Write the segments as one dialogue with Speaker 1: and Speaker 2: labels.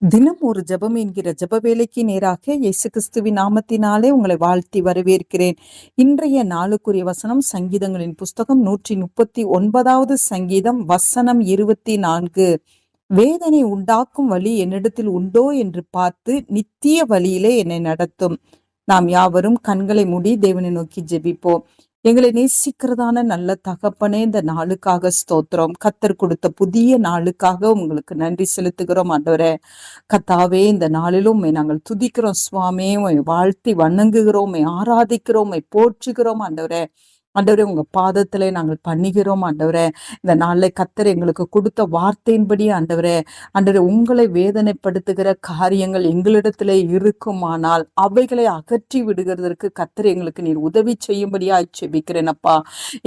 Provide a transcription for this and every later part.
Speaker 1: தினம் ஒரு ஜெபம் என்கிற ஜெப வேலைக்கு நேராக இயேசு கிறிஸ்துவின் நாமத்தினாலே உங்களை வாழ்த்தி வரவேற்கிறேன். இன்றைய நாளுக்குரிய வசனம் சங்கீதங்களின் புஸ்தகம் 139வது சங்கீதம் வசனம் 24. வேதனை உண்டாக்கும் வழி என்னிடத்தில் உண்டோ என்று பார்த்து நித்திய வழியிலே என்னை நடத்தும். நாம் யாவரும் கண்களை மூடி தேவனை நோக்கி ஜெபிப்போம். எங்களை நேசிக்கிறதான நல்ல தகப்பனே, இந்த நாளுக்காக ஸ்தோத்திரம். கத்தர் கொடுத்த புதிய நாளுக்காக உங்களுக்கு நன்றி செலுத்துகிறோம் ஆண்டவரே. கத்தாவே, இந்த நாளிலும் நாங்கள் துதிக்கிறோம் சுவாமி, வாழ்த்தி வணங்குகிறோம், ஆராதிக்கிறோம், போற்றுகிறோம் ஆண்டவரே. ஆண்டவரே, உங்க பாதத்திலே நாங்கள் பண்ணுகிறோம் ஆண்டவரே. இந்த நாளில் கத்தர் எங்களுக்கு கொடுத்த வார்த்தையின்படி ஆண்டவரே, உங்களை வேதனைப்படுத்துகிற காரியங்கள் எங்களிடத்திலே இருக்குமானால் அவைகளை அகற்றி விடுகிறதற்கு கத்தர் எங்களுக்கு நீர் உதவி செய்யும்படியா செபிக்கிறேன் அப்பா.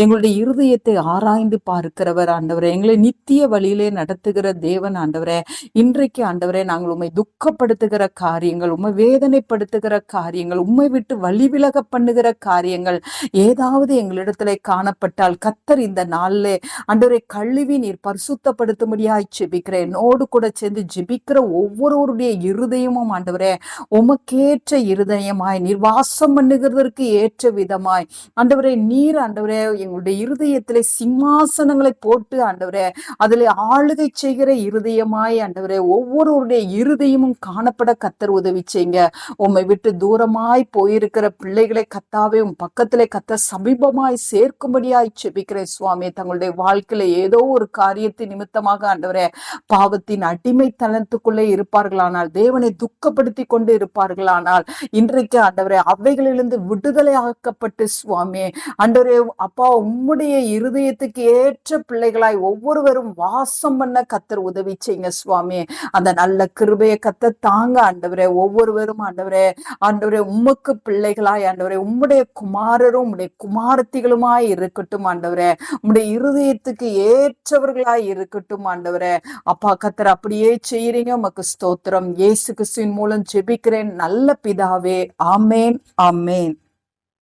Speaker 1: எங்களுடைய இருதயத்தை ஆராய்ந்து பார்க்கிறவர் ஆண்டவரே, எங்களை நித்திய வழியிலே நடத்துகிற தேவன் ஆண்டவரே. இன்றைக்கு ஆண்டவரே, நாங்கள் உண்மை துக்கப்படுத்துகிற காரியங்கள், உண்மை வேதனைப்படுத்துகிற காரியங்கள், உண்மை விட்டு வழி விலக பண்ணுகிற காரியங்கள் ஏதாவது எங்களிடத்திலே காணப்பட்டால் கத்தர் இந்த நாளிலே ஆண்டவரே கழுவி நீர் பரிசுத்தப்படுத்தும்படியாய் ஜெபிக்கிறேன். என்னோடு கூட சேர்ந்து ஜெபிக்கிற ஒவ்வொருவருடைய இருதயமும் ஆண்டவரே உமக்கேற்ற இருதயமாய் நீர் வாசம் பண்ணுகிறதற்கு ஏற்ற விதமாய் ஆண்டவரே நீர் ஆண்டவரே எங்களுடைய இருதயத்திலே சிம்மாசனங்களை போட்டு ஆண்டவரே அதில் ஆளுகை செய்கிற இருதயமாய் ஆண்டவரே ஒவ்வொருவருடைய இருதயமும் காணப்பட கத்தர் உதவி செய்யுங்க. உம்மை விட்டு தூரமாய் போயிருக்கிற பிள்ளைகளை கத்தாவே உன் பக்கத்திலே கத்த சமீபமாய் சேர்க்கும்படியாய் செபிக்கிறேன் சுவாமி. தங்களுடைய வாழ்க்கையில ஏதோ ஒரு காரியத்தை நிமித்தமாக ஆண்டவரே பாவத்தின் அடிமைத்தனத்துக்குள்ளே இருப்பார்களானால், தேவனை துக்கப்படுத்தி கொண்டு இருப்பார்களானால், இன்றைக்கு ஆண்டவரே அவைகளிலிருந்து விடுதலை ஆக்கப்பட்டு சுவாமி ஆண்டவரே அப்பா உம்முடைய இருதயத்துக்கு ஏற்ற பிள்ளைகளாய் ஒவ்வொருவரும் வாசம் பண்ண கத்தர் உதவி செய்யுங்க சுவாமி. அந்த நல்ல கிருபையை கத்த தாங்க ஆண்டவரே. ஒவ்வொருவரும் ஆண்டவரே உம்முக்கு பிள்ளைகளாய் ஆண்டவரே உம்முடைய குமாரரும் உம்முடைய குமாரத்திகளுமாய் இருக்கட்டும் ஆண்டவரே. உம்முடைய இருதயத்துக்கு ஏற்றவர்களாய் இருக்கட்டும் ஆண்டவரே. அப்பா கத்தர் அப்படியே செய்யறீங்க. உமக்கு ஸ்தோத்திரம். இயேசு கிறிஸ்துவின் மூலம் ஜெபிக்கிறேன் நல்ல பிதாவே. ஆமேன், ஆமேன்.